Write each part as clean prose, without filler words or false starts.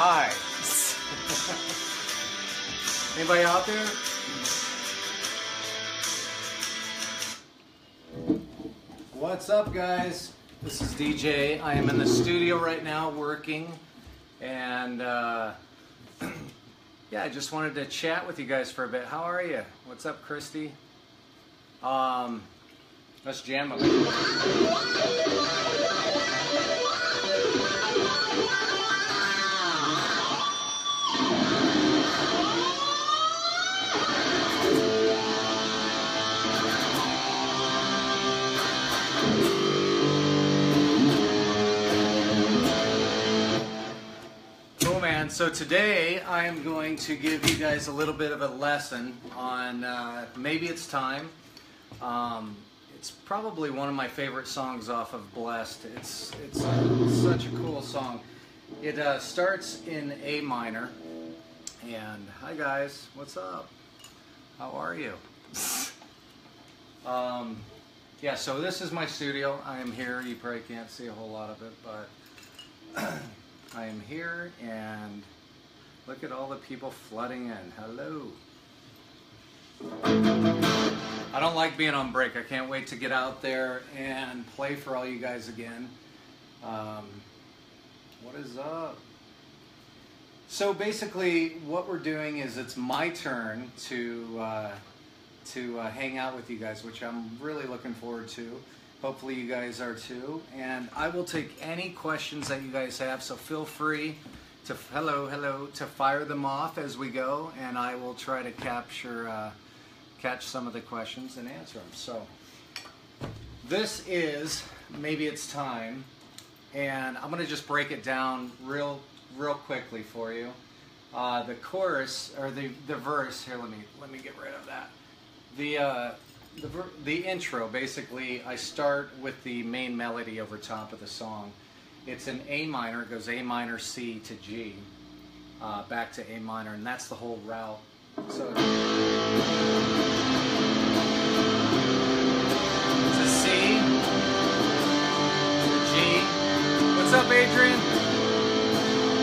Hi. Anybody out there? What's up, guys? This is DJ. I am in the studio right now working, and yeah, I just wanted to chat with you guys for a bit. How are you? What's up, Christy? Let's jam a bit. So today I am going to give you guys a little bit of a lesson on Maybe It's Time. It's probably one of my favorite songs off of Blessed. It's such a cool song. It starts in A minor. And hi guys, what's up? How are you? Yeah, so this is my studio. I am here. You probably can't see a whole lot of it, but I am here, and look at all the people flooding in. Hello. I don't like being on break. I can't wait to get out there and play for all you guys again. What is up? So basically what we're doing is it's my turn to hang out with you guys, which I'm really looking forward to. Hopefully you guys are too, and I will take any questions that you guys have, so feel free to to fire them off as we go, and I will try to catch some of the questions and answer them. So this is Maybe It's Time, and I'm going to just break it down real quickly for you. The chorus, or the verse here, let me get rid of that. The intro, basically, I start with the main melody over top of the song. It's in A minor. It goes A minor, C to G, back to A minor, and that's the whole route. So it's a C, to G. What's up, Adrian?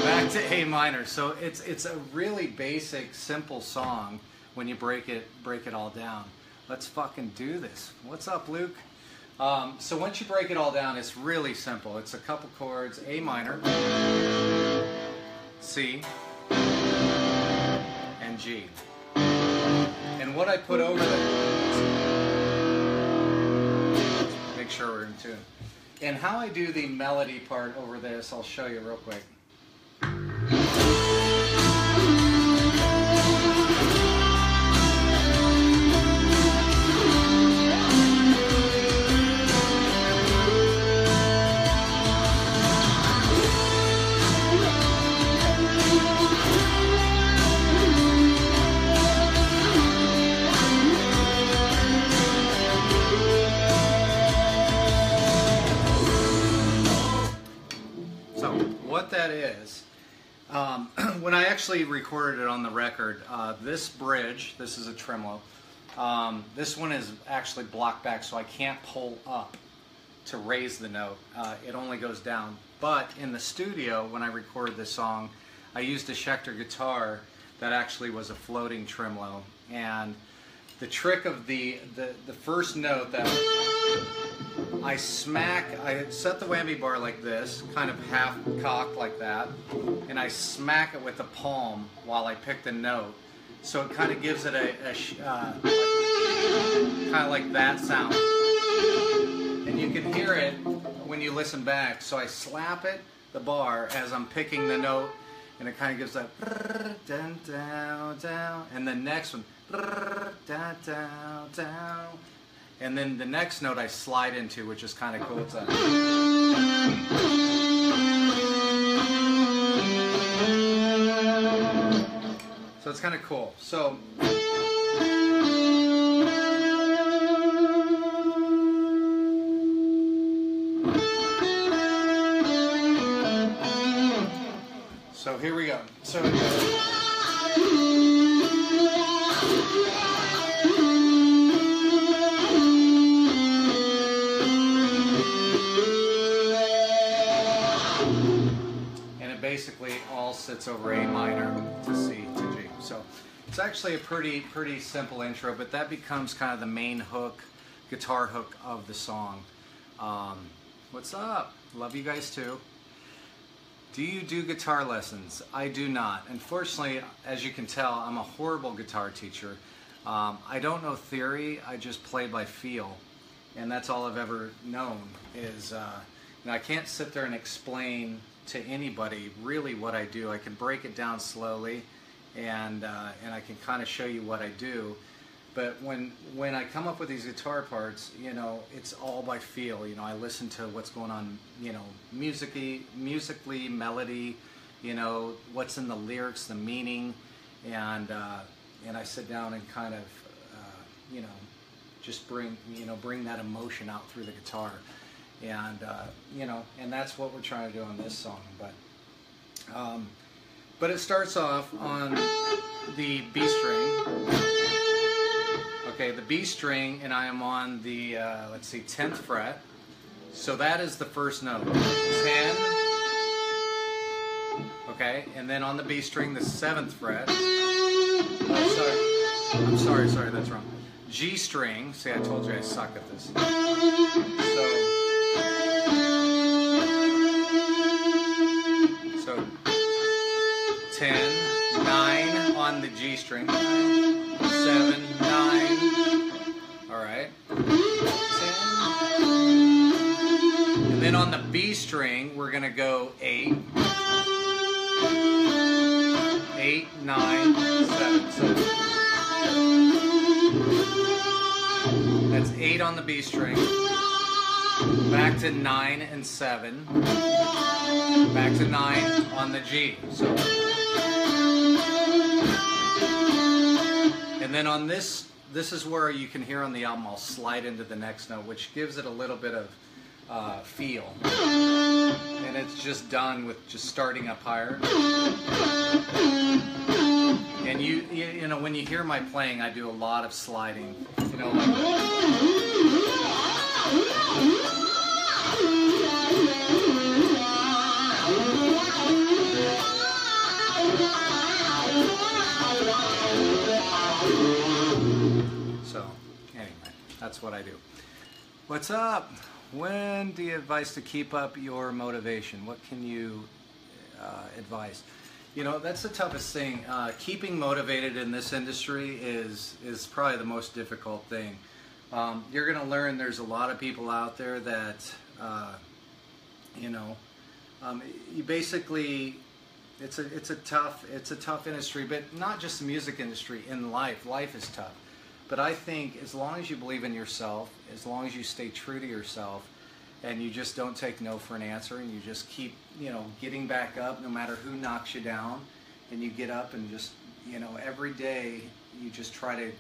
Back to A minor. So it's a really basic, simple song when you break it all down. Let's fucking do this. What's up, Luke? So once you break it all down, it's really simple. It's a couple chords, A minor, C, and G. And what I put over that, make sure we're in tune. And how I do the melody part over this, I'll show you real quick. That is when I actually recorded it on the record, this bridge, this is a tremolo, this one is actually blocked back, so I can't pull up to raise the note. It only goes down. But in the studio, when I recorded this song, I used a Schecter guitar that actually was a floating tremolo, and the trick of the first note that I set the whammy bar like this, kind of half cocked like that, and I smack it with the palm while I pick the note. So it kind of gives it kind of like that sound. And you can hear it when you listen back. So I slap it, the bar, as I'm picking the note, and it kind of gives that down, down, down, and the next one, down, down, down. And then the next note I slide into, which is kind of cool. It's so it's kind of cool. So here we go. So opposites over A minor to C to G. So it's actually a pretty simple intro, but that becomes kind of the main hook, guitar hook of the song. What's up? Love you guys too. Do you do guitar lessons? I do not. Unfortunately, as you can tell, I'm a horrible guitar teacher. I don't know theory, I just play by feel. And that's all I've ever known is, I can't sit there and explain to anybody really what I do. I can break it down slowly and I can kind of show you what I do. But when I come up with these guitar parts, it's all by feel. I listen to what's going on, musically, melody, what's in the lyrics, the meaning, and I sit down and kind of, just bring that emotion out through the guitar, and and that's what we're trying to do on this song. But it starts off on the B string. Okay, the B string, and I am on the, let's see, 10th fret. So that is the first note. 10. Okay, and then on the B string, the 7th fret. Oh, sorry. I'm sorry, that's wrong. G string. See, I told you I suck at this. So 10, 9 on the G string. 7, 9. All right. 10. And then on the B string, we're going to go 8. 8, 9, 7. So that's 8 on the B string. Back to 9 and 7. Back to 9 on the G. So. And then on this is where you can hear on the album I'll slide into the next note, which gives it a little bit of feel. And it's just done with just starting up higher. And you know when you hear my playing, I do a lot of sliding. So, anyway, that's what I do. What's up? When do you advise to keep up your motivation? What can you advise? That's the toughest thing. Keeping motivated in this industry is probably the most difficult thing. You're going to learn there's a lot of people out there that, you basically, it's a tough industry, but not just the music industry. In life is tough. But I think as long as you believe in yourself, as long as you stay true to yourself, and you just don't take no for an answer, and you just keep, getting back up no matter who knocks you down, and you get up and just, every day you just try to,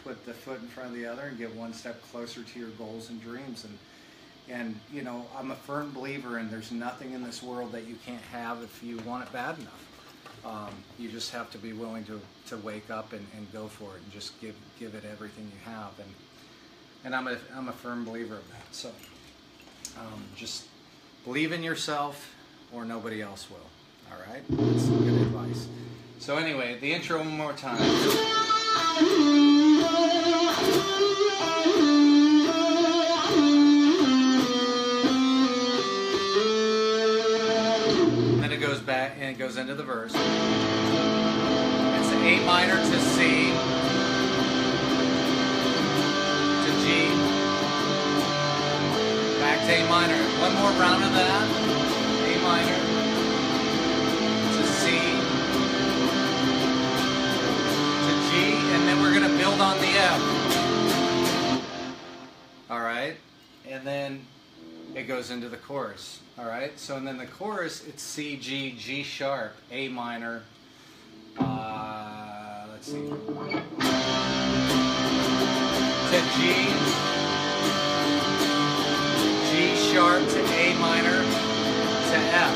put the foot in front of the other and get one step closer to your goals and dreams. And I'm a firm believer in there's nothing in this world that you can't have if you want it bad enough. You just have to be willing to wake up and go for it and just give it everything you have. And I'm a firm believer of that. So just believe in yourself or nobody else will. All right? That's some good advice. So anyway, the intro one more time. Then it goes back and it goes into the verse. It's A minor to C to G, back to A minor. One more round of that. A minor to C to G, and then we're going to build on the F. All right, and then it goes into the chorus. All right, so and then the chorus, it's C, G, G sharp, A minor. Let's see. To G, G sharp to A minor to F.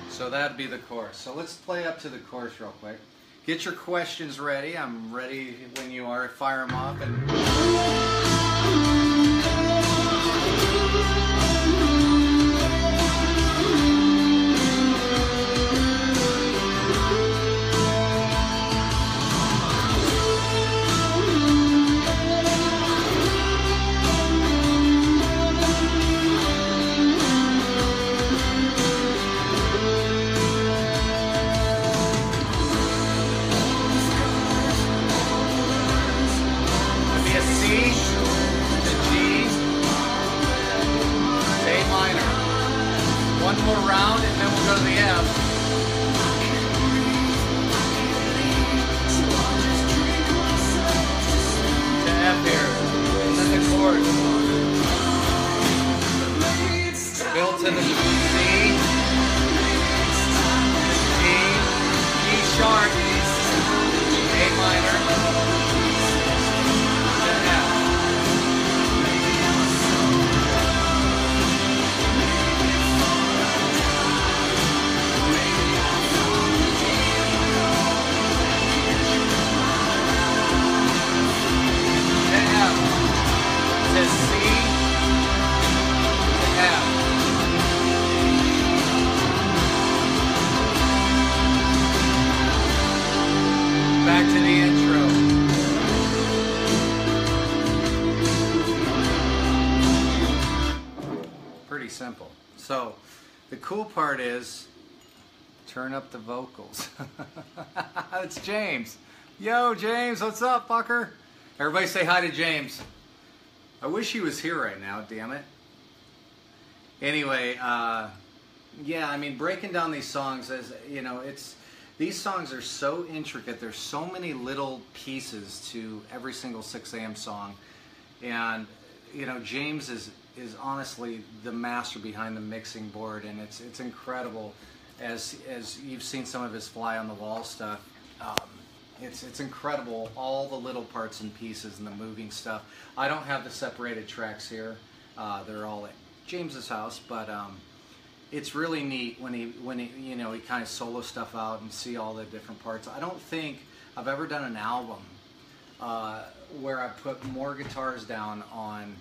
So that'd be the chorus. So let's play up to the chorus real quick. Get your questions ready. I'm ready when you are. Fire them off. And back to the intro. Pretty simple. So the cool part is turn up the vocals. It's James. Yo, James, what's up, fucker? Everybody say hi to James. I wish he was here right now, damn it. Anyway, yeah, I mean, breaking down these songs, as you know, these songs are so intricate. There's so many little pieces to every single Sixxam song, and you know, James is honestly the master behind the mixing board, and it's incredible. As you've seen some of his fly on the wall stuff, it's incredible, all the little parts and pieces and the moving stuff. I don't have the separated tracks here; they're all at James's house, but it's really neat when he you know, he kind of solo stuff out and see all the different parts. I don't think I've ever done an album where I put more guitars down on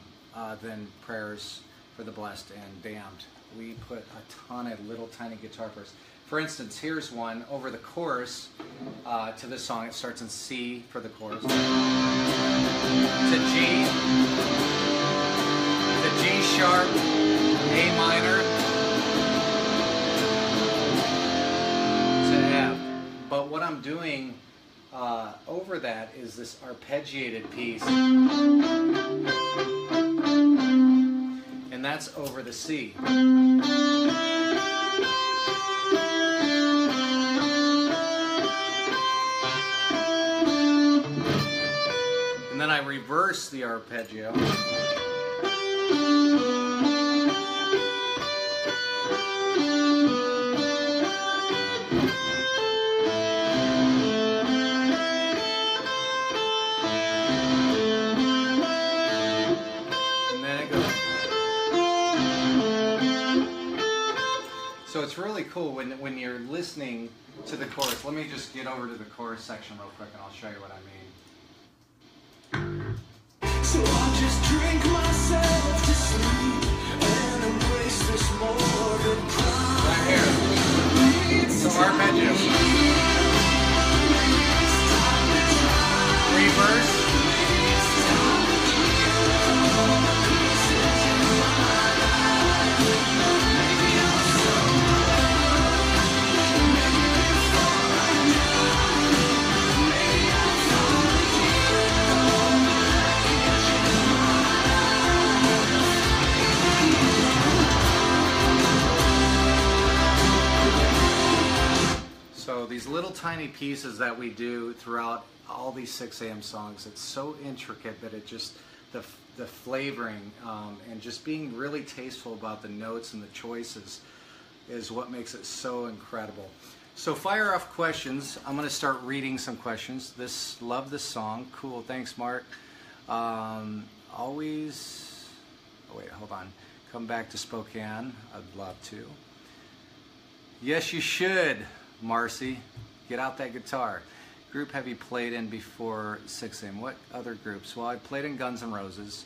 than Prayers for the Blessed and Damned. We put a ton of little tiny guitar parts. For instance, here's one over the chorus to this song. It starts in C for the chorus, to G, to G sharp, A minor, to F. But what I'm doing over that is this arpeggiated piece, and that's over the C. And then I reverse the arpeggio. So it's really cool when you're listening to the chorus. Let me just get over to the chorus section real quick and I'll show you what I mean. So I'll just drink myself to sleep and embrace this morbid pride. Right here. So arpeggio. Reverse. So these little tiny pieces that we do throughout all these Sixxam songs, it's so intricate that it just, the flavoring and just being really tasteful about the notes and the choices is what makes it so incredible. So fire off questions. I'm going to start reading some questions. Love this song. Cool. Thanks, Mark. Always, oh wait, hold on. Come back to Spokane. I'd love to. Yes, you should. Marcy, get out that guitar. Group have you played in before Sixxam? What other groups? Well, I played in Guns N' Roses,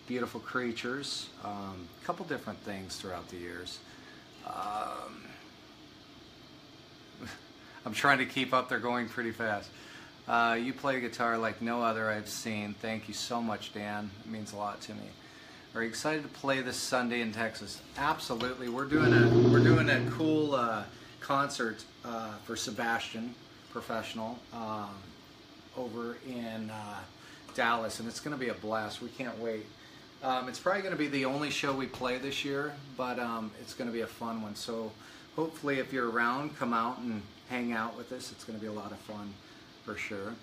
Beautiful Creatures, a couple different things throughout the years. I'm trying to keep up, they're going pretty fast. You play guitar like no other I've seen. Thank you so much, Dan. It means a lot to me. Are you excited to play this Sunday in Texas? Absolutely. We're doing a cool concert for Sebastian, professional, over in Dallas, and it's going to be a blast. We can't wait. It's probably going to be the only show we play this year, but it's going to be a fun one. So hopefully if you're around, come out and hang out with us. It's going to be a lot of fun for sure.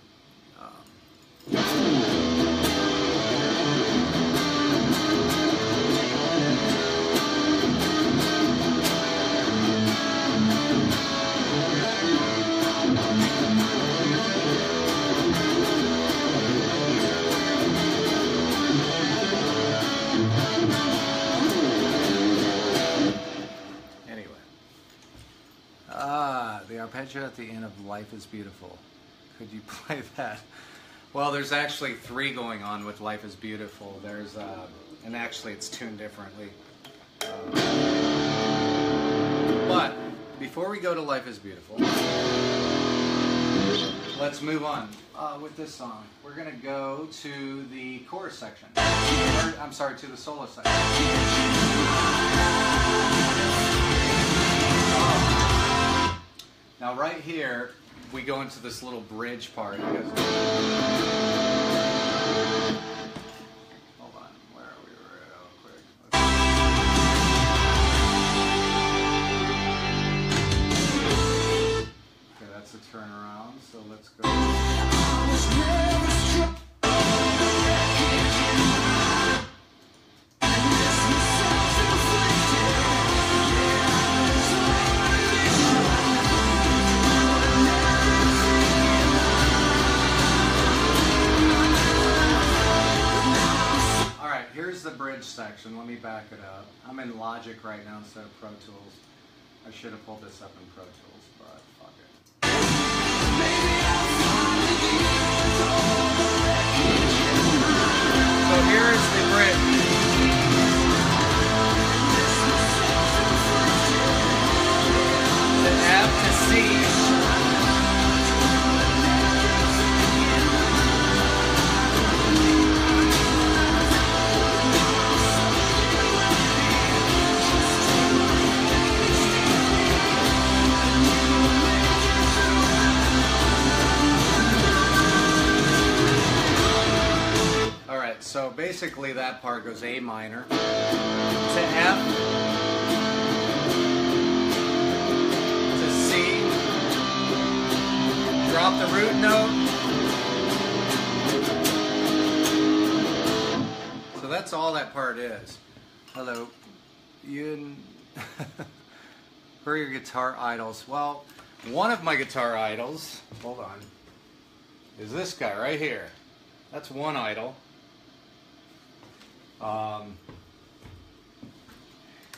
The arpeggio at the end of Life is Beautiful. Could you play that? Well, there's actually 3 going on with Life is Beautiful. There's, and actually it's tuned differently. But before we go to Life is Beautiful, let's move on with this song. We're going to go to the chorus section. I'm sorry, to the solo section. Now right here, we go into this little bridge part. Hold on, where are we real quick? Okay, that's a turnaround, so let's go. Here's the bridge section. Let me back it up. I'm in Logic right now instead of Pro Tools. I should have pulled this up in Pro Tools, but fuck it. So here is the bridge. The F to C. So basically that part goes A minor to F to C, drop the root note. So that's all that part is. Hello, you. Who are your guitar idols? Well, one of my guitar idols, hold on, is this guy right here. That's one idol.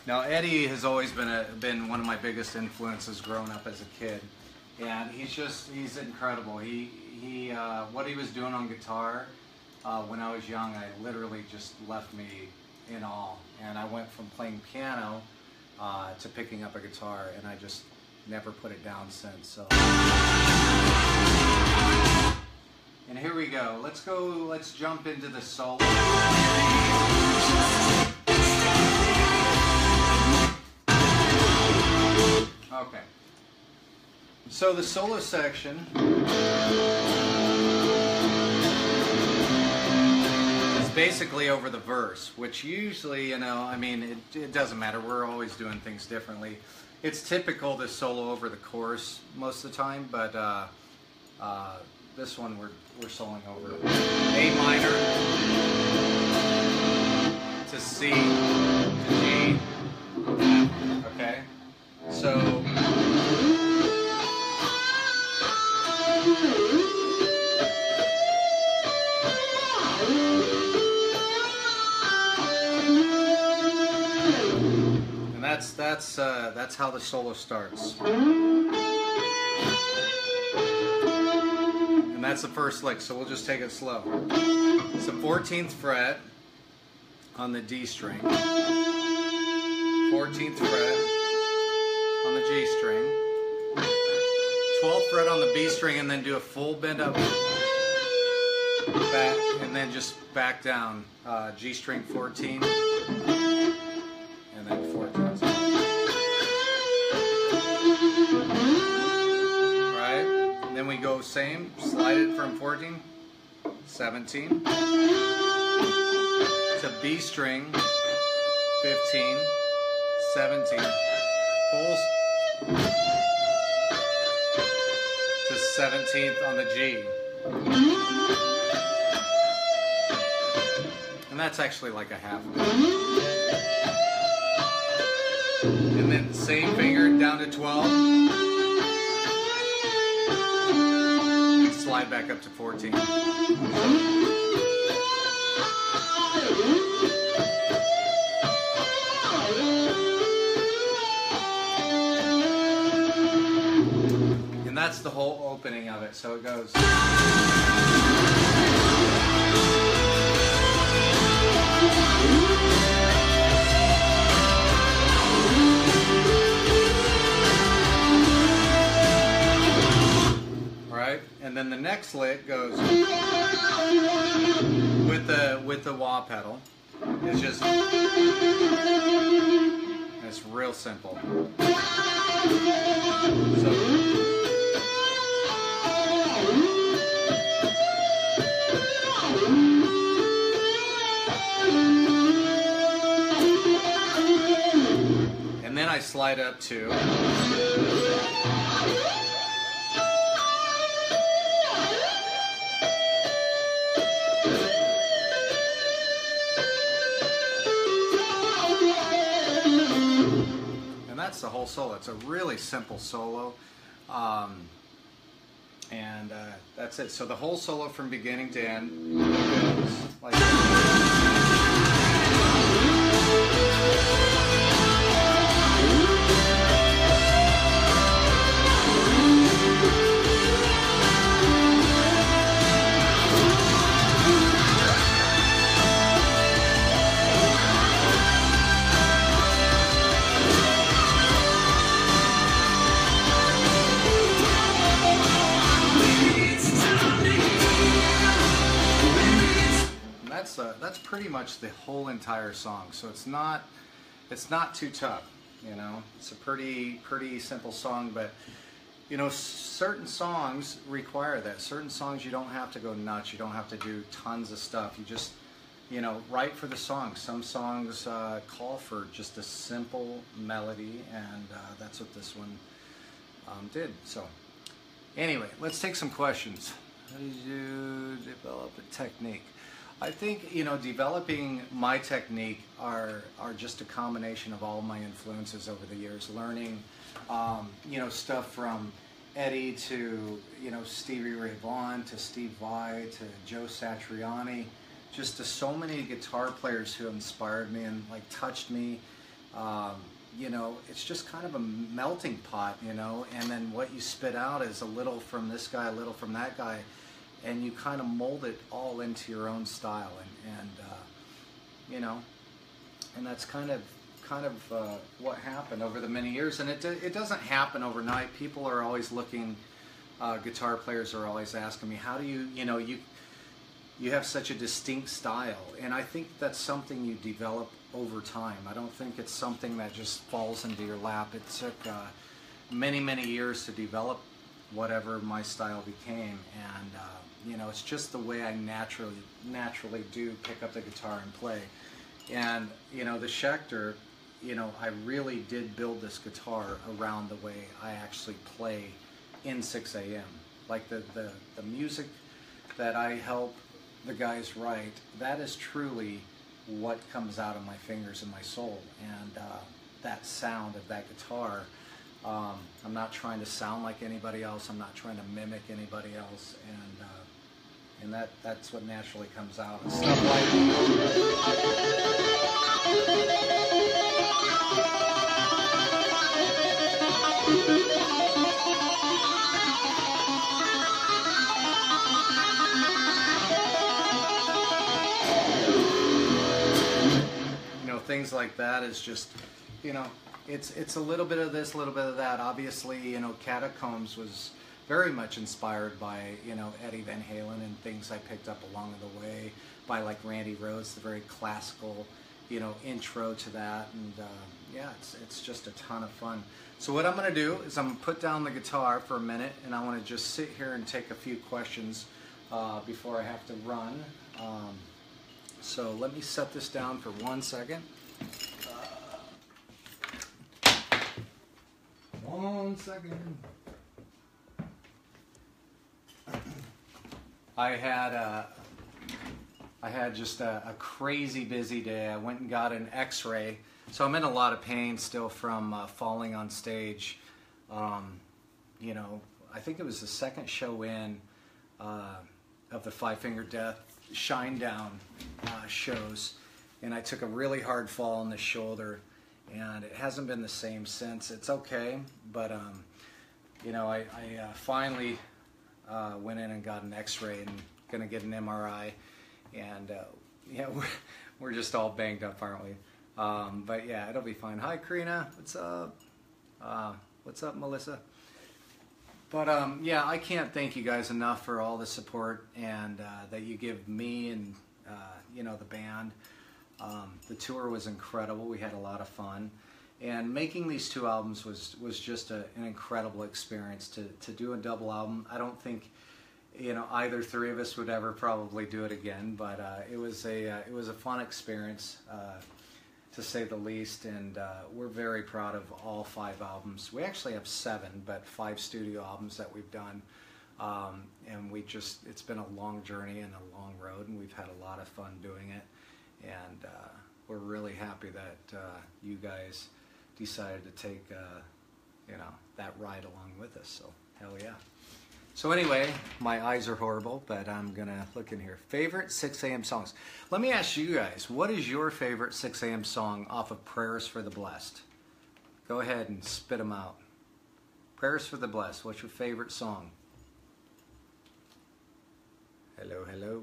Now Eddie has always been one of my biggest influences growing up as a kid, and he's incredible. What he was doing on guitar when I was young, I literally just left me in awe. And I went from playing piano to picking up a guitar, and I just never put it down since. So. And here we go. Let's jump into the solo. Okay. So the solo section is basically over the verse, which usually, I mean, it doesn't matter. We're always doing things differently. It's typical to solo over the chorus most of the time, but this one we're soloing over A minor to C to G, okay? So and that's how the solo starts. And that's the first lick, so we'll just take it slow. It's the 14th fret on the D string, 14th fret on the G string, 12th fret on the B string, and then do a full bend up, back, and then just back down. G string 14, and then 14. Right? And then we go same, slide it from 14, 17, to B string 15, 17, pulls to 17th on the G. And that's actually like a half note. And then same finger down to 12. And slide back up to 14. And that's the whole opening of it. So it goes. Right? right? And then the next lick goes with the wah pedal. It's just, it's real simple. So, and then I slide up to, and that's the whole solo. It's a really simple solo, and that's it. So the whole solo from beginning to end goes like that. That's pretty much the whole entire song. So it's not too tough, you know. It's a pretty simple song, but you know, certain songs require that. Certain songs you don't have to go nuts. You don't have to do tons of stuff. You just, you know, write for the song. Some songs call for just a simple melody, and that's what this one did. So anyway, let's take some questions. How did you develop a technique? I think, you know, developing my technique are just a combination of all my influences over the years. Learning, you know, stuff from Eddie to, you know, Stevie Ray Vaughan to Steve Vai to Joe Satriani, just to so many guitar players who inspired me and like touched me. You know, it's just kind of a melting pot, you know, and then what you spit out is a little from this guy, a little from that guy, and you kind of mold it all into your own style, and you know, and that's kind of what happened over the many years. And it doesn't happen overnight. People are always looking, guitar players are always asking me, how do you, you know, you have such a distinct style, and I think that's something you develop over time. I don't think it's something that just falls into your lap. It took many years to develop whatever my style became, and you know, it's just the way I naturally do pick up the guitar and play. And you know, the Schecter, you know, I really did build this guitar around the way I actually play in Sixxam. Like the music that I help the guys write, that is truly what comes out of my fingers and my soul. And that sound of that guitar, I'm not trying to sound like anybody else. I'm not trying to mimic anybody else, and that's what naturally comes out. And stuff like, you know, things like that is just, you know, it's a little bit of this, a little bit of that. Obviously, you know, Catacombs was very much inspired by, you know, Eddie Van Halen and things I picked up along the way, by like Randy Rhoads, the very classical, you know, intro to that. And yeah, it's just a ton of fun. So what I'm going to do is I'm going to put down the guitar for a minute, and I want to just sit here and take a few questions before I have to run. So let me set this down for 1 second. 1 second. I had just a crazy busy day. I went and got an x-ray. So I'm in a lot of pain still from falling on stage. You know, I think it was the second show in of the Five Finger Death Shinedown shows. And I took a really hard fall on the shoulder, and it hasn't been the same since. It's okay, but you know, I finally went in and got an x-ray and gonna get an MRI, and yeah, we're just all banged up, aren't we? But yeah, it'll be fine. Hi Karina, what's up? What's up, Melissa? Yeah, I can't thank you guys enough for all the support and that you give me and the band. The tour was incredible. We had a lot of fun, and making these 2 albums was just an incredible experience. To do a double album, I don't think either 3 of us would ever probably do it again, but it was a fun experience, to say the least, and we're very proud of all 5 albums. We actually have 7, but 5 studio albums that we've done, and it's been a long journey and a long road, and we've had a lot of fun doing it, and we're really happy that you guys decided to take that ride along with us. So hell yeah. So anyway, my eyes are horrible, but I'm gonna look in here. Favorite Sixxam songs. Let me ask you guys, what is your favorite Sixxam song off of Prayers for the Blessed? Go ahead and spit them out. Prayers for the Blessed, what's your favorite song? Hello, hello.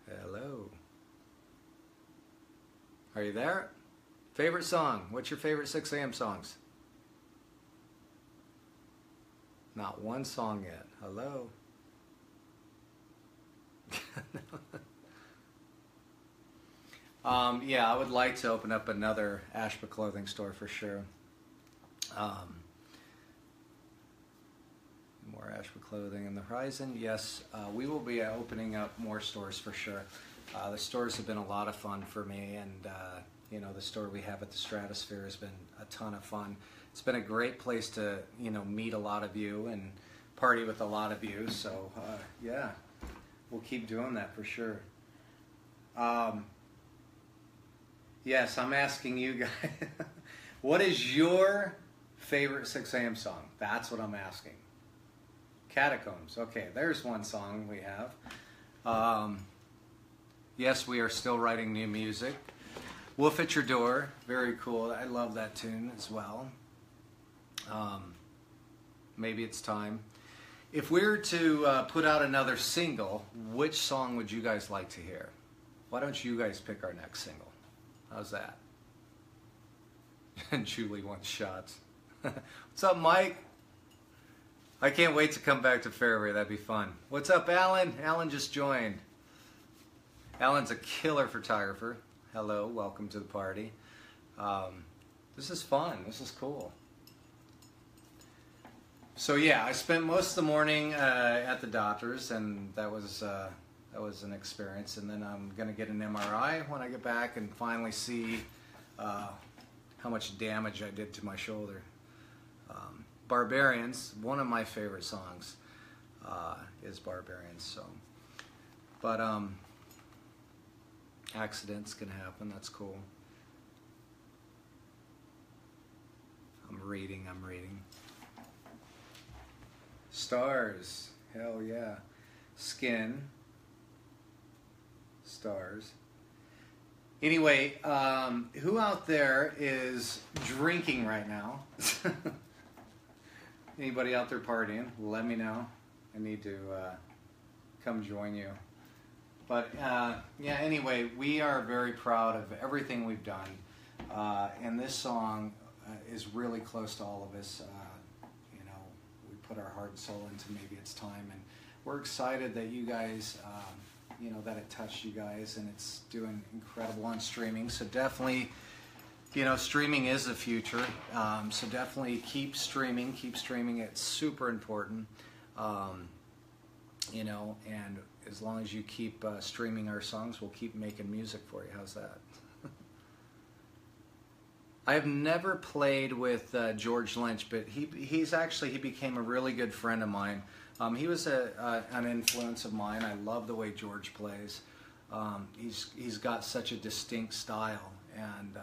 Hello. Are you there? Favorite song, what's your favorite Sixxam songs? Not one song yet. Hello. Yeah, I would like to open up another Ashba clothing store for sure. More Ashba clothing in the horizon. Yes, we will be opening up more stores for sure. The stores have been a lot of fun for me, and the store we have at the Stratosphere has been a ton of fun. It's been a great place to, meet a lot of you and party with a lot of you. So, yeah, we'll keep doing that for sure. Yes, I'm asking you guys, what is your favorite Sixxam song? That's what I'm asking. Catacombs. Okay, there's one song we have. Yes, we are still writing new music. Wolf at Your Door. Very cool. I love that tune as well. Maybe it's time. If we were to put out another single, which song would you guys like to hear? Why don't you guys pick our next single? How's that? And Julie wants shots. What's up, Mike? I can't wait to come back to Fairway. That'd be fun. What's up, Alan? Alan just joined. Alan's a killer photographer. Hello, welcome to the party. This is fun. This is cool. So yeah, I spent most of the morning at the doctor's, and that was an experience. And then I'm gonna get an MRI when I get back and finally see how much damage I did to my shoulder. Barbarians, one of my favorite songs, is Barbarians. So, but accidents can happen. That's cool. I'm reading. Stars. Hell yeah. Skin. Stars. Anyway, who out there is drinking right now? Anybody out there partying? Let me know. I need to come join you. But yeah, anyway, we are very proud of everything we've done. And this song is really close to all of us. We put our heart and soul into Maybe It's Time. And we're excited that you guys, that it touched you guys. And it's doing incredible on streaming. So definitely, streaming is the future. So definitely keep streaming. It's super important. And as long as you keep streaming our songs, we'll keep making music for you. How's that? I've never played with George Lynch, but he became a really good friend of mine. He was an influence of mine. I love the way George plays. He's got such a distinct style, and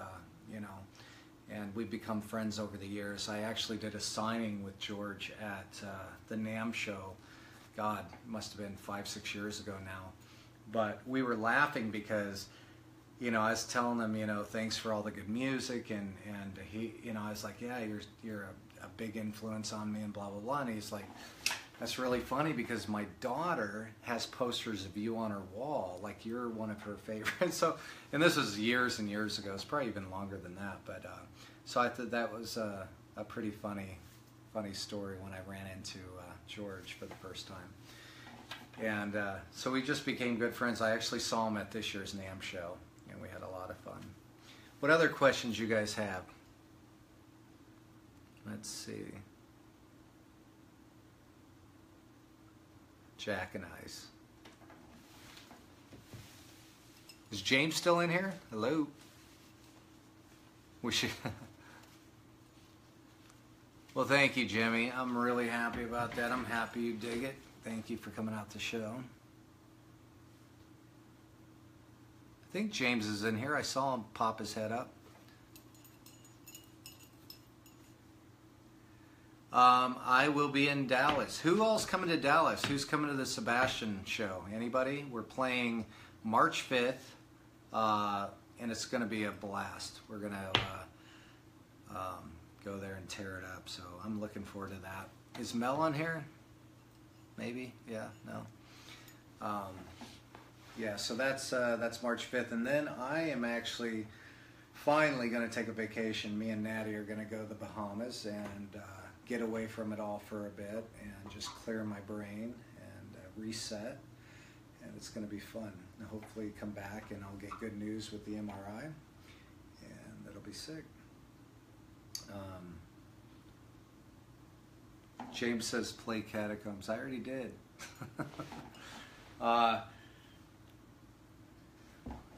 and we've become friends over the years. I actually did a signing with George at the NAMM show. God, it must have been 5-6 years ago now. But we were laughing because, I was telling him, thanks for all the good music, and he, I was like, yeah, you're a big influence on me, and blah blah blah. And he's like, that's really funny because my daughter has posters of you on her wall, like you're one of her favorites. So, and this was years and years ago. It's probably even longer than that. But So I thought that was a pretty funny story when I ran into George for the first time. And so we just became good friends. I actually saw him at this year's NAMM show, and we had a lot of fun. What other questions you guys have? Let's see. Jack and Ice. Is James still in here? Hello? We should... Well, thank you, Jimmy. I'm really happy about that. I'm happy you dig it. Thank you for coming out to the show. I think James is in here. I saw him pop his head up. I will be in Dallas. Who all's coming to Dallas? Who's coming to the Sebastian show? Anybody? We're playing March 5th, and it's going to be a blast. We're going to go there and tear it up, so I'm looking forward to that. Is Mel on here? Maybe? Yeah? No? Yeah, so that's March 5th, and then I am actually finally going to take a vacation. Me and Natty are going to go to the Bahamas and get away from it all for a bit and just clear my brain and reset, and it's going to be fun. And hopefully come back and I'll get good news with the MRI, and that'll be sick. James says play Catacombs. I already did.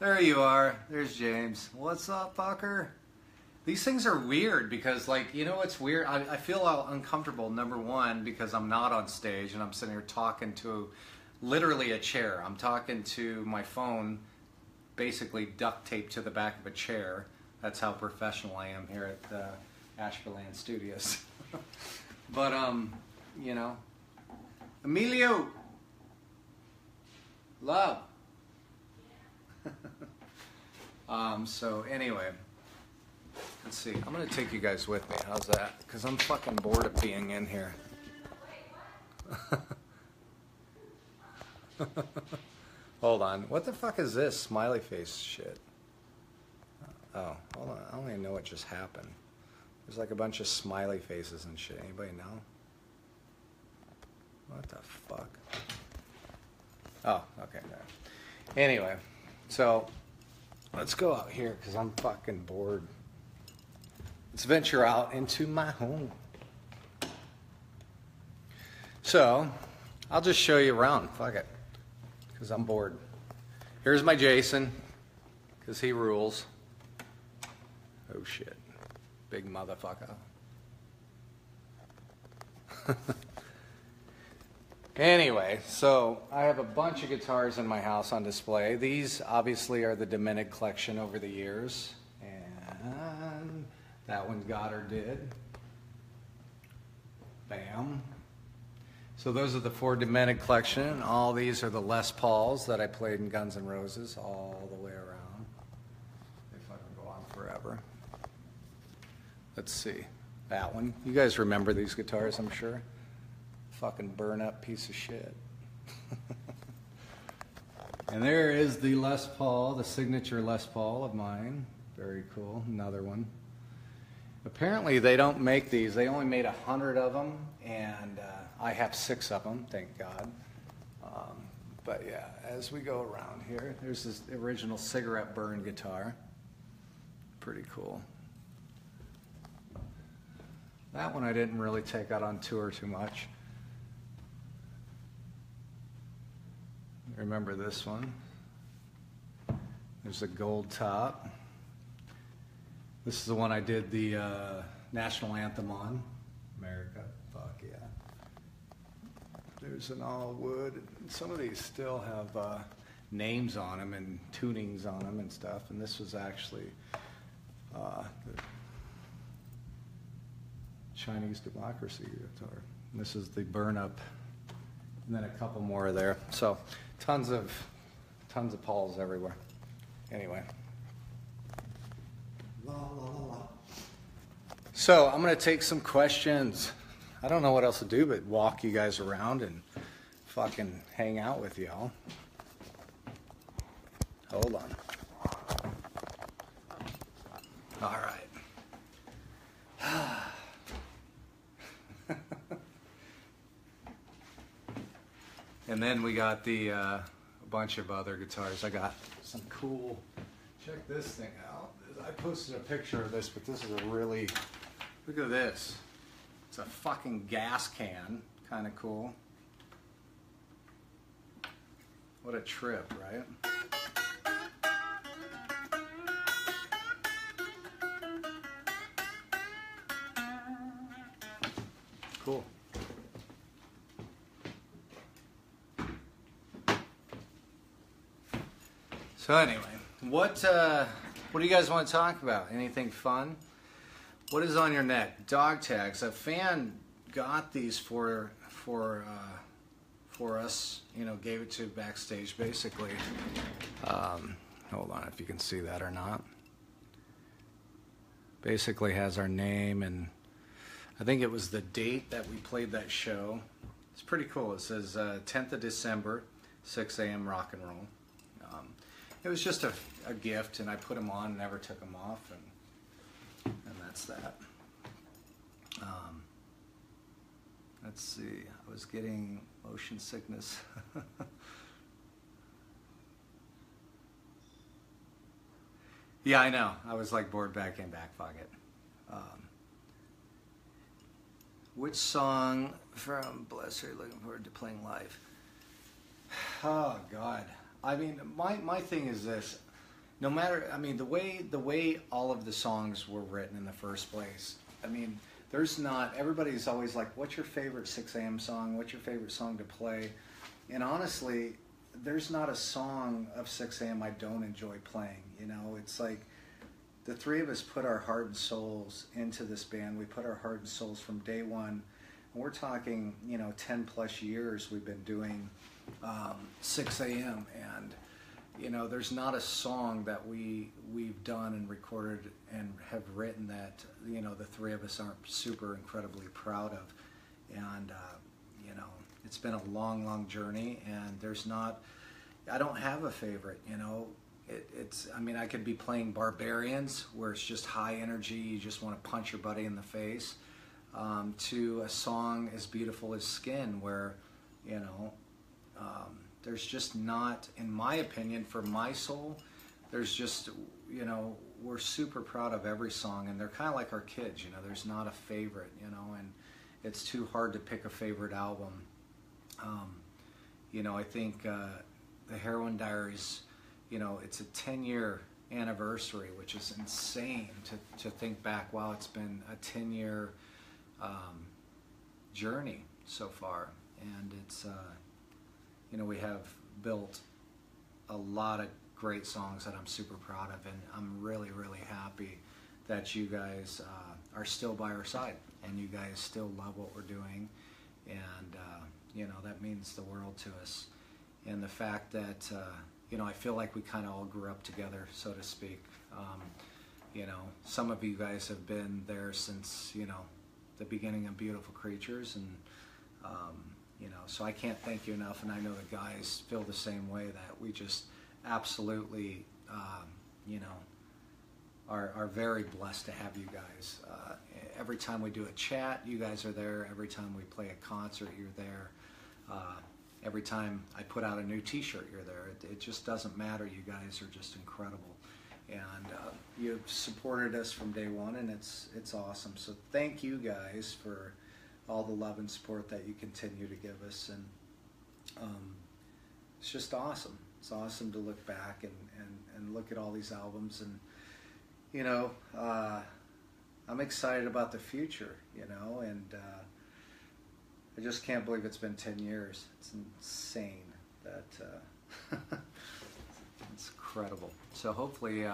There you are. There's James. What's up, fucker? These things are weird because, like, you know what's weird? I feel uncomfortable, number one, because I'm not on stage and I'm sitting here talking to literally a chair. I'm talking to my phone basically duct taped to the back of a chair. That's how professional I am here at Ashba Studios. But, you know, Emilio, love. So anyway, let's see. I'm going to take you guys with me. How's that? Because I'm fucking bored of being in here. Hold on. What the fuck is this smiley face shit? Oh, hold on. I don't even know what just happened. There's like a bunch of smiley faces and shit. Anybody know? What the fuck? Oh, okay. No. Anyway, so let's go out here because I'm fucking bored. Let's venture out into my home. So, I'll just show you around. Fuck it. Because I'm bored. Here's my Jason. Because he rules. Oh shit. Big motherfucker. Anyway, so I have a bunch of guitars in my house on display. These obviously are the Dominic collection over the years. And that one Goddard did. Bam. So those are the 4 Dominic collection. All these are the Les Pauls that I played in Guns N' Roses all the way around. They fucking go on forever. Let's see. That one. You guys remember these guitars, I'm sure. Fucking burn up piece of shit. And there is the Les Paul, the signature Les Paul of mine. Very cool. Another one. Apparently they don't make these. They only made 100 of them, and I have 6 of them, thank God. But yeah, as we go around here, there's this original cigarette burn guitar. Pretty cool. That one I didn't really take out on tour too much. Remember this one? There's a gold top. This is the one I did the national anthem on. America, fuck yeah. There's an all wood. Some of these still have names on them and tunings on them and stuff. And this was actually the Chinese democracy guitar. And this is the burn up, and then a couple more there. So tons of Pauls everywhere. Anyway. La, la, la, la. So I'm going to take some questions. I don't know what else to do but walk you guys around and fucking hang out with y'all. Hold on. All right. And then we got the a bunch of other guitars. I got some cool, check this thing out. I posted a picture of this, but this is a really, look at this. It's a fucking gas can, kind of cool. What a trip, right? Cool. So anyway, what do you guys want to talk about? Anything fun? What is on your neck? Dog tags. A fan got these for us. You know, gave it to backstage basically. Hold on, if you can see that or not. Basically has our name, and I think it was the date that we played that show. It's pretty cool. It says 10th of December, 6 a.m. rock and roll. It was just a gift, and I put them on, never took them off, and that's that. Let's see. I was getting motion sickness. Yeah, I know. I was like bored back in back pocket. Which song from Bless Her looking forward to playing live? Oh God. I mean, my thing is this. No matter, I mean, the way all of the songs were written in the first place. I mean, there's not, everybody's always like, what's your favorite 6 a.m. song? What's your favorite song to play? And honestly, there's not a song of 6 a.m. I don't enjoy playing. You know, it's like the three of us put our heart and souls into this band. We put our heart and souls from day one. And we're talking, you know, 10 plus years we've been doing 6 a.m. and you know, there's not a song that we've done and recorded and have written that, you know, the three of us aren't super incredibly proud of. And you know, it's been a long journey, and there's not, I don't have a favorite, you know. It's, I mean, I could be playing Barbarians where it's just high energy, you just want to punch your buddy in the face, to a song as beautiful as Skin where, you know, there's just not, in my opinion, for my soul, there's just, you know, we're super proud of every song, and they're kind of like our kids, you know, there's not a favorite, you know, and it's too hard to pick a favorite album. You know, I think the Heroin Diaries, you know, it's a 10-year anniversary, which is insane to think back, wow, it's been a 10-year journey so far, and it's, you know, we have built a lot of great songs that I'm super proud of, and I'm really happy that you guys are still by our side, and you guys still love what we're doing, and you know, that means the world to us. And the fact that you know, I feel like we kind of all grew up together, so to speak. You know, some of you guys have been there since, you know, the beginning of Beautiful Creatures, and you know, so I can't thank you enough, and I know the guys feel the same way, that we just absolutely, you know, are very blessed to have you guys. Every time we do a chat, you guys are there. Every time we play a concert, you're there. Every time I put out a new t-shirt, you're there. It just doesn't matter. You guys are just incredible. And you've supported us from day one, and it's awesome. So thank you guys for all the love and support that you continue to give us, and it's just awesome. It's awesome to look back and look at all these albums, and you know, I'm excited about the future, you know, and I just can't believe it's been 10 years. It's insane. That it's incredible. So hopefully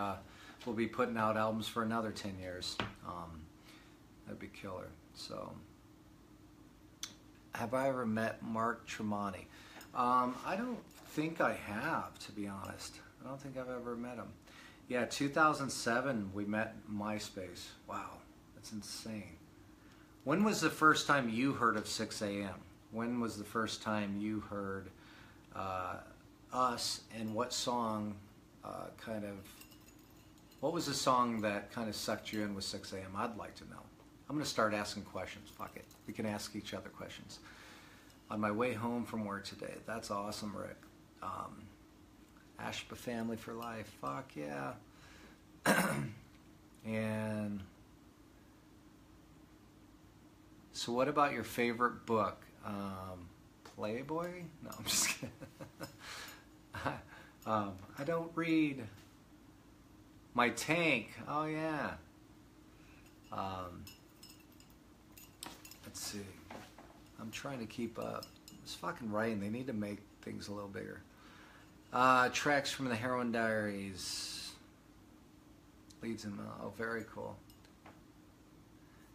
we'll be putting out albums for another 10 years. That'd be killer. So, have I ever met Mark Tremonti? I don't think I have, to be honest. I don't think I've ever met him. Yeah, 2007 we met in MySpace. Wow, that's insane. When was the first time you heard of 6 a.m.? When was the first time you heard us, and what song what was the song that kind of sucked you in with 6 a.m.? I'd like to know. I'm going to start asking questions. Fuck it. We can ask each other questions. on my way home from work today. That's awesome, Rick. Ashba family for life. Fuck yeah. And so what about your favorite book? Playboy? No, I'm just kidding. I don't read. My Tank. Oh yeah. Let's see. I'm trying to keep up. It's fucking rain. They need to make things a little bigger. Tracks from the Heroin Diaries. Leads in. Oh, very cool.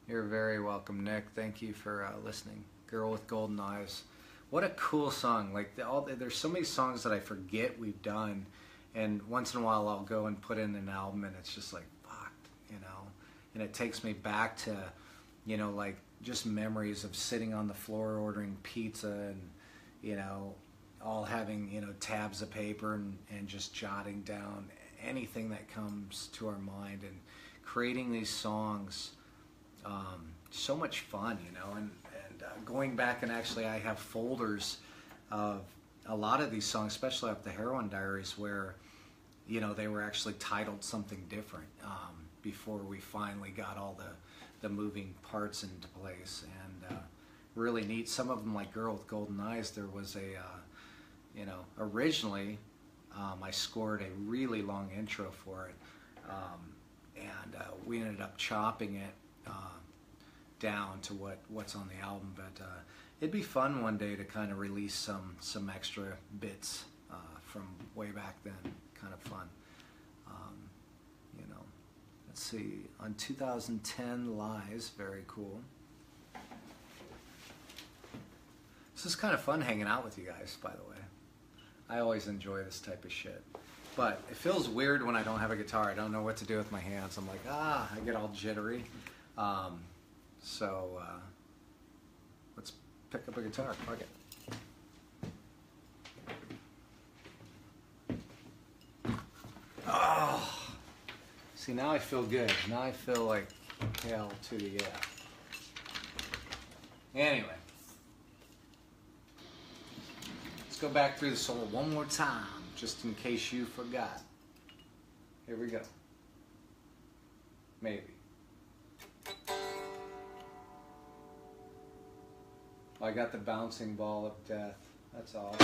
You're very welcome, Nick. Thank you for listening. Girl with Golden Eyes. What a cool song. Like there's so many songs that I forget we've done, and once in a while I'll go and put in an album and it's just like, fuck, you know. And it takes me back to, you know, like just memories of sitting on the floor ordering pizza and, you know, all having, you know, tabs of paper and just jotting down anything that comes to our mind and creating these songs. So much fun, you know, and going back, and actually I have folders of a lot of these songs, especially up the Heroin Diaries, where, you know, they were actually titled something different before we finally got all the moving parts into place. And really neat. Some of them, like Girl with Golden Eyes, there was a, you know, originally I scored a really long intro for it, and we ended up chopping it down to what's on the album, but it'd be fun one day to kind of release some extra bits from way back then. Kind of fun. You know, let's see, on 2010 Lies, very cool. This is kind of fun hanging out with you guys, by the way. I always enjoy this type of shit, but it feels weird when I don't have a guitar. I don't know what to do with my hands. I'm like, I get all jittery. So let's pick up a guitar. Fuck it. Oh, see, now I feel good. Now I feel like hell to the yeah. Anyway, let's go back through the solo one more time, just in case you forgot. Here we go. Maybe. I got the bouncing ball of death. That's all.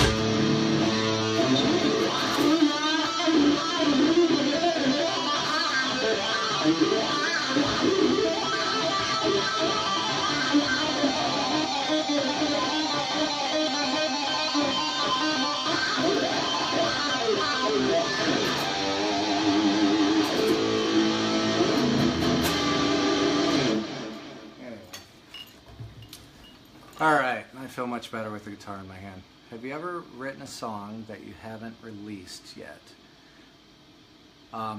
Alright, I feel much better with the guitar in my hand. Have you ever written a song that you haven't released yet?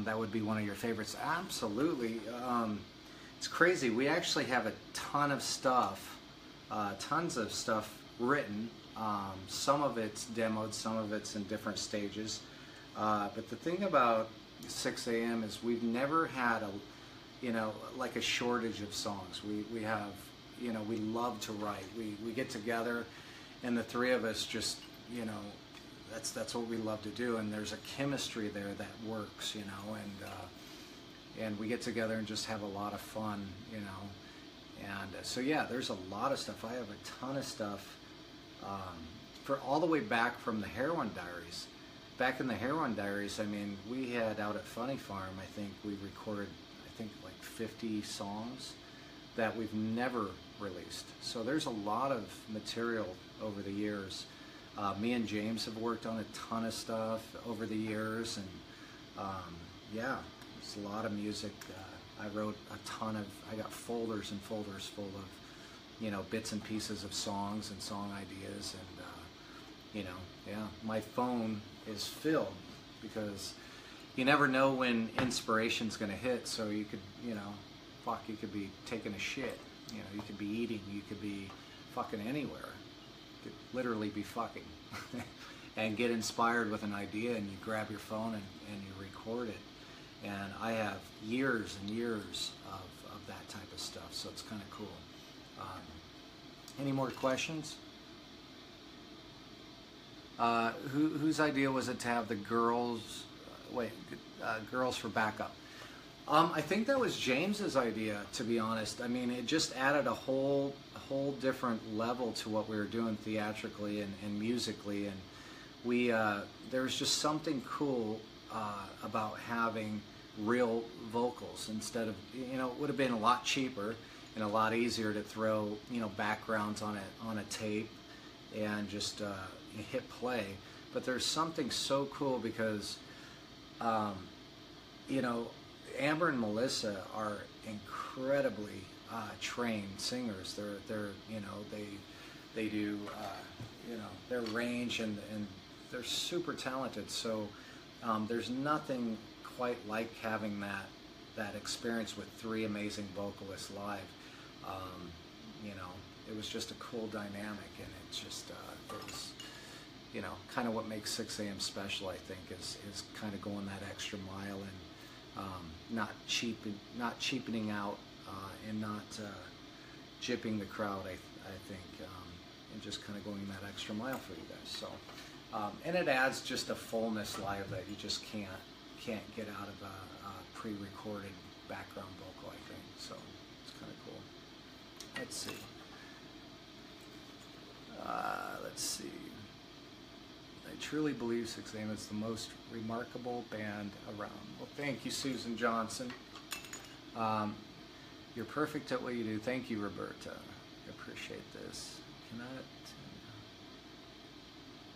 That would be one of your favorites. Absolutely. It's crazy. We actually have a ton of stuff, tons of stuff written. Some of it's demoed, some of it's in different stages. But the thing about Sixxam is we've never had a, you know, like a shortage of songs. We have, you know, we love to write. We get together, and the three of us just, you know, that's what we love to do. And there's a chemistry there that works, you know, and we get together and just have a lot of fun, you know. And so yeah, there's a lot of stuff. I have a ton of stuff for all the way back from the Heroin Diaries. Back in the Heroin Diaries, I mean, we had out at Funny Farm, I think we recorded, I think like 50 songs that we've never released. So there's a lot of material over the years. Me and James have worked on a ton of stuff over the years, and yeah, there's a lot of music. I wrote a ton of, I got folders and folders full of, you know, bits and pieces of songs and song ideas, and you know, yeah, my phone is filled because you never know when inspiration's gonna hit. So you could, you know, fuck, you could be taking a shit, you know, you could be eating, you could be fucking anywhere. You could literally be fucking and get inspired with an idea, and you grab your phone and you record it. And I have years and years of that type of stuff, so it's kind of cool. Any more questions? Whose idea was it to have the girls, girls for backup? I think that was James's idea, to be honest. I mean, it just added a whole different level to what we were doing theatrically and musically, and there was just something cool about having real vocals instead of, it would have been a lot cheaper and a lot easier to throw, backgrounds on a tape and just hit play. But there's something so cool because, Amber and Melissa are incredibly trained singers. They do their range and they're super talented. So there's nothing quite like having that experience with three amazing vocalists live. It was just a cool dynamic, and it just it was kind of what makes Sixxam special, I think, is kind of going that extra mile and not cheapening out and not gypping the crowd, I think, and just kind of going that extra mile for you guys. So and it adds just a fullness live that you just can't get out of a pre-recorded background vocal, I think. So it's kind of cool. Let's see. I truly believe Sixxam is the most remarkable band around. Well, thank you, Susan Johnson. You're perfect at what you do. Thank you, Roberta. I appreciate this.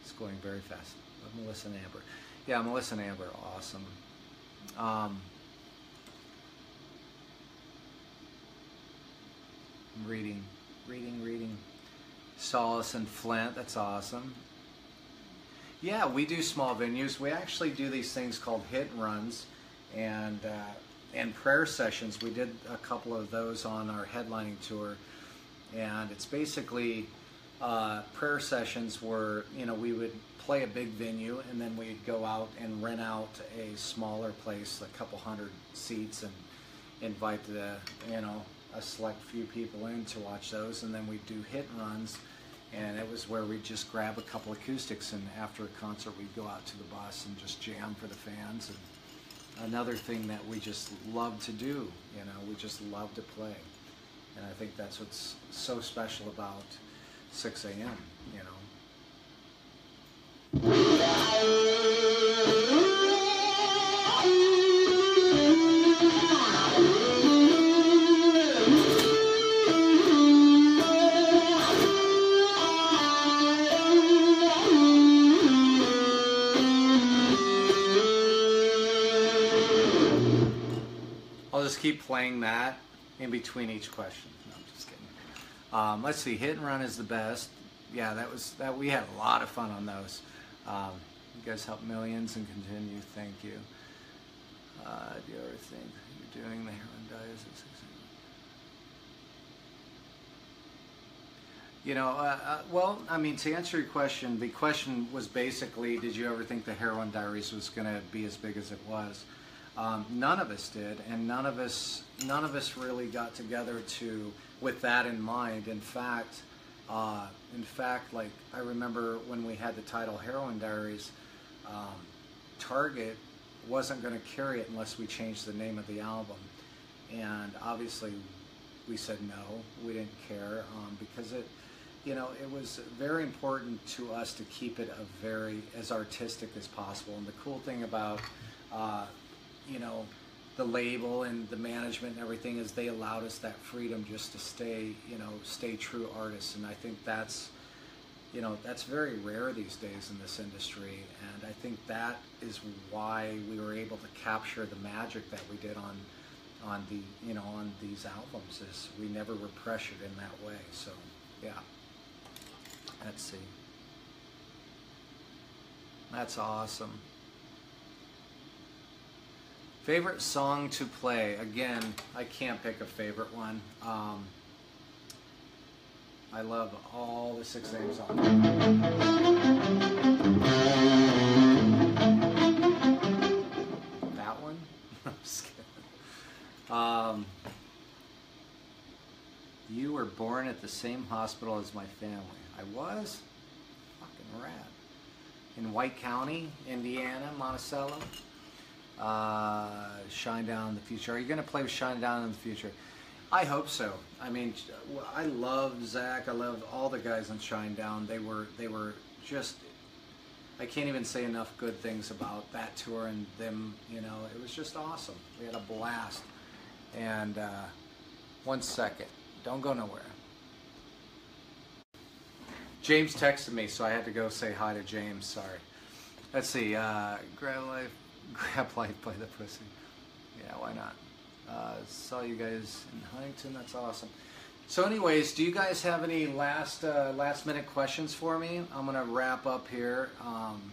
It's going very fast. Melissa and Amber. Yeah, Melissa and Amber are awesome. Reading. Solace and Flint, that's awesome. Yeah, we do small venues. We actually do these things called hit and runs and prayer sessions. We did a couple of those on our headlining tour, and it's basically prayer sessions where we would play a big venue and then we'd go out and rent out a smaller place, a couple hundred seats, and invite a select few people in to watch those, and then we'd do hit and runs, and it was where we'd just grab a couple acoustics, and after a concert we'd go out to the bus and just jam for the fans. And another thing that we just love to do, we just love to play, and I think that's what's so special about Sixxam, I'll just keep playing that in between each question. No, I'm just kidding. Let's see. Hit and run is the best. Yeah, that. We had a lot of fun on those. You guys help millions and continue. Thank you. Do you ever think you're doing the heroin diet? Well, I mean, to answer your question, the question was basically, did you ever think the Heroin Diaries was going to be as big as it was? None of us did, and none of us really got together with that in mind. In fact, like I remember when we had the title Heroin Diaries, Target wasn't going to carry it unless we changed the name of the album, and obviously we said no, we didn't care, because it was very important to us to keep it as artistic as possible. And the cool thing about the label and the management and everything is they allowed us that freedom just to stay true artists. And I think that's very rare these days in this industry. And I think that is why we were able to capture the magic that we did on these albums, is we never were pressured in that way. So yeah, let's see. That's awesome. Favorite song to play? Again, I can't pick a favorite one. I love all the Sixxam songs. That one? I'm just kidding. You were born at the same hospital as my family. I was? Fucking rad. in White County, Indiana, Monticello. Shinedown in the future. Are you going to play with Shinedown in the future? I hope so. I mean, I love Zach. I love all the guys on Shinedown. They were just, I can't even say enough good things about that tour and them. You know, it was just awesome. We had a blast. And 1 second, don't go nowhere. James texted me, so I had to go say hi to James. Sorry. Let's see. Grab life by the pussy. Yeah, why not? Saw you guys in Huntington. That's awesome. So, anyways, do you guys have any last minute questions for me? I'm gonna wrap up here. I'm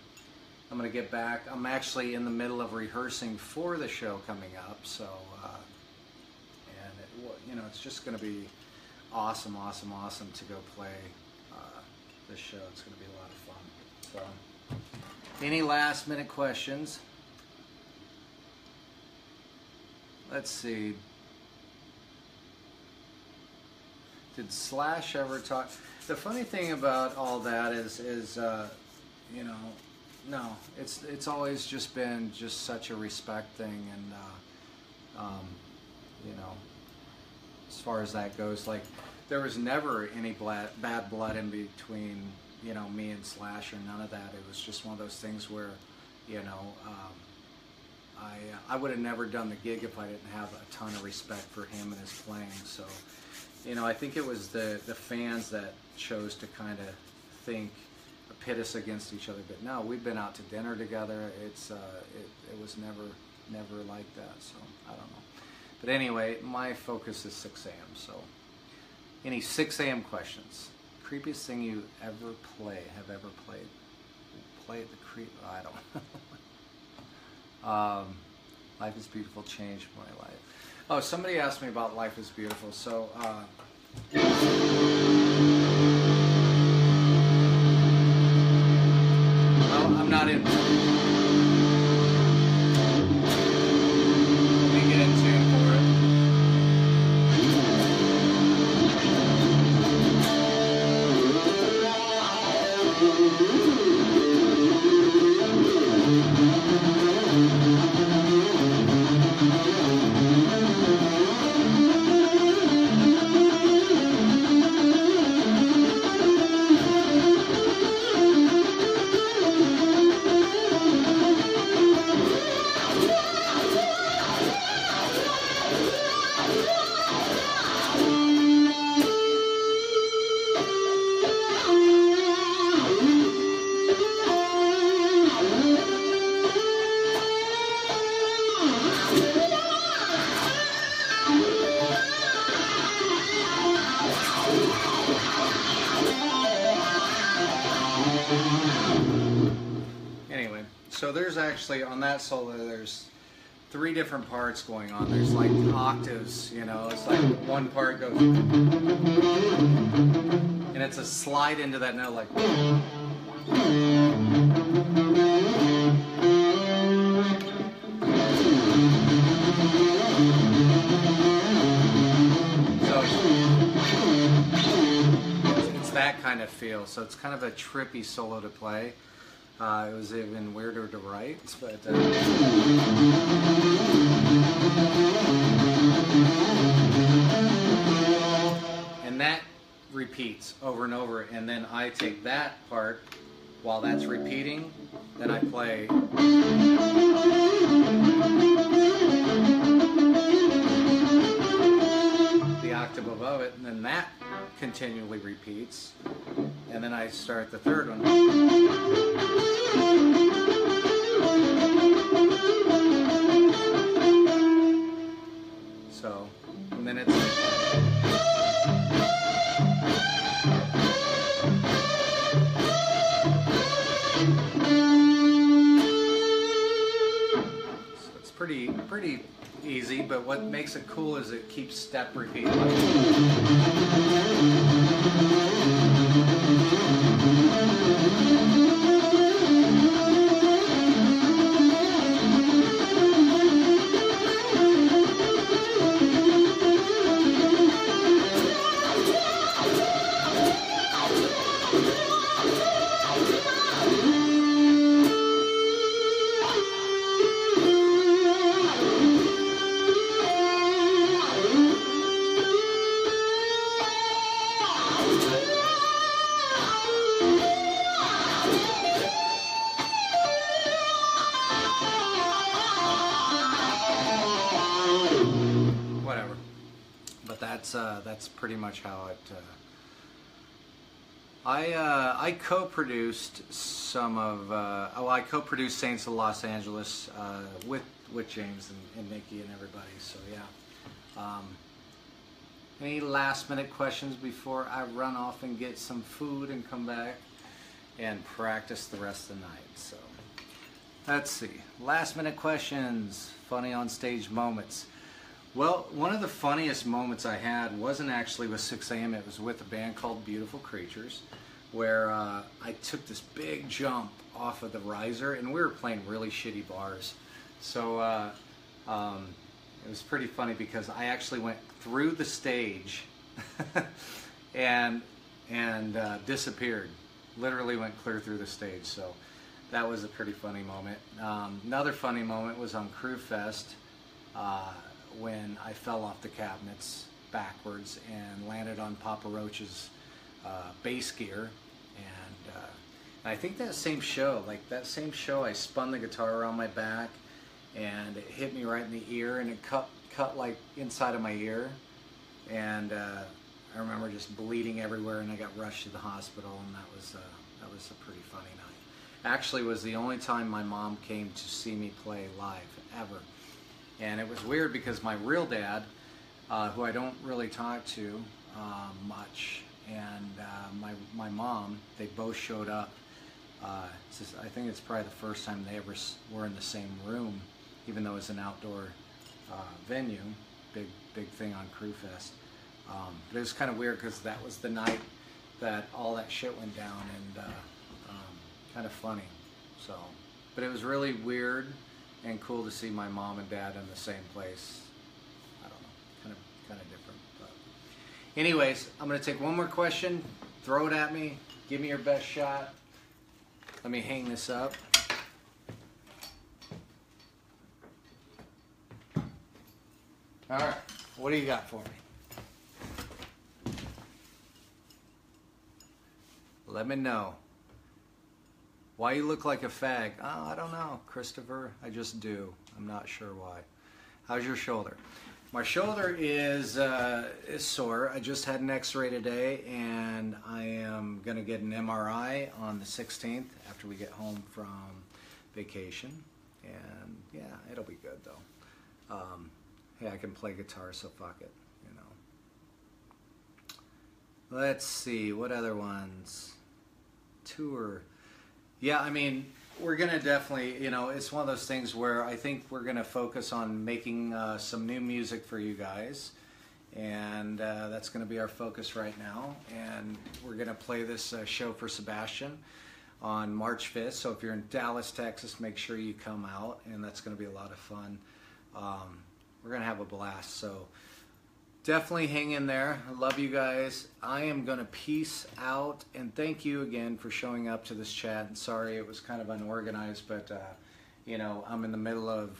gonna get back. I'm actually in the middle of rehearsing for the show coming up. So, you know, it's just gonna be awesome to go play this show. It's going to be a lot of fun. So, any last minute questions? Let's see. Did Slash ever talk? The funny thing about all that is you know, no, it's always just been just such a respect thing, and you know, as far as that goes, like, there was never any bad blood in between, you know, me and Slash, or none of that. It was just one of those things where, you know, I would have never done the gig if I didn't have a ton of respect for him and his playing. So, you know, I think it was the fans that chose to kind of pit us against each other. But no, we've been out to dinner together. It's it was never like that. So I don't know. But anyway, my focus is Sixxam. So. Any Sixxam questions? Creepiest thing you have ever played? Play at the creep? I don't. Life is Beautiful changed my life. Oh, somebody asked me about Life is Beautiful. So, well, I'm not in. Let me get in tune for it. Anyway, so there's actually, on that solo, there's 3 different parts going on. There's like octaves, you know, it's like one part goes, and it's a slide into that note, like, so it's that kind of feel. So it's kind of a trippy solo to play. It was even weirder to write, but and that repeats over and over, and then I take that part while that's repeating, then I play the octave above it, and then that continually repeats, and then I start the third one. So, and then it's pretty easy, but what makes it cool is it keeps step repeating. that's pretty much how it. I co-produced some of. I co-produced Saints of Los Angeles with James and Nikki and everybody. So yeah. Any last minute questions before I run off and get some food and come back and practice the rest of the night? So let's see. Last minute questions. Funny on stage moments. Well, one of the funniest moments I had wasn't actually with Sixxam. It was with a band called Beautiful Creatures, where I took this big jump off of the riser, and we were playing really shitty bars. So it was pretty funny because I actually went through the stage and disappeared. Literally went clear through the stage. So that was a pretty funny moment. Another funny moment was on Crew Fest when I fell off the cabinets backwards and landed on Papa Roach's bass gear. And I think that same show, I spun the guitar around my back and it hit me right in the ear, and it cut like inside of my ear, and I remember just bleeding everywhere, and I got rushed to the hospital, and that was a pretty funny night. Actually, it was the only time my mom came to see me play live ever, and it was weird because my real dad, who I don't really talk to much, and my mom, they both showed up. I think it's probably the first time they ever were in the same room, even though it's an outdoor venue, big thing on Crew Fest. But it was kind of weird because that was the night that all that shit went down, and kind of funny. So, but it was really weird and cool to see my mom and dad in the same place. I don't know, kind of different. But anyways, I'm gonna take one more question. Throw it at me. Give me your best shot. Let me hang this up. All right, what do you got for me? Let me know. Why you look like a fag? Oh, I don't know, Christopher. I just do. I'm not sure why. How's your shoulder? My shoulder is sore. I just had an x-ray today, and I am going to get an MRI on the 16th after we get home from vacation. And yeah, it'll be good though. Hey, I can play guitar, so fuck it, you know. Let's see, what other ones? Tour. Yeah, I mean, we're going to definitely, you know, it's one of those things where I think we're going to focus on making some new music for you guys. And that's going to be our focus right now. And we're going to play this show for Sebastian on March 5th. So if you're in Dallas, Texas, make sure you come out. And that's going to be a lot of fun. We're going to have a blast. So definitely hang in there. I love you guys. I am going to peace out, and thank you again for showing up to this chat. And sorry it was kind of unorganized, but you know, I'm in the middle of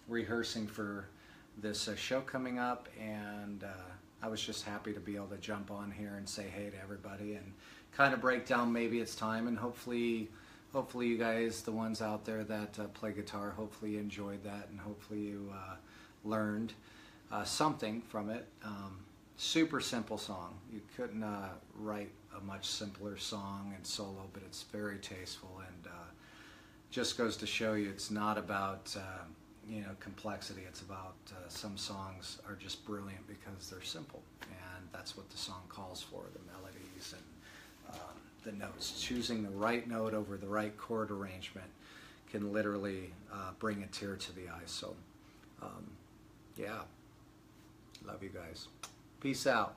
rehearsing for this show coming up, and I was just happy to be able to jump on here and say hey to everybody and kind of break down maybe it's time, and hopefully you guys, the ones out there that play guitar, hopefully you enjoyed that, and hopefully you learned something from it. Super simple song. You couldn't write a much simpler song and solo, but it's very tasteful, and just goes to show you it's not about you know, complexity. It's about some songs are just brilliant because they're simple, and that's what the song calls for, the melodies and the notes. Choosing the right note over the right chord arrangement can literally bring a tear to the eye. So yeah, love you guys. Peace out.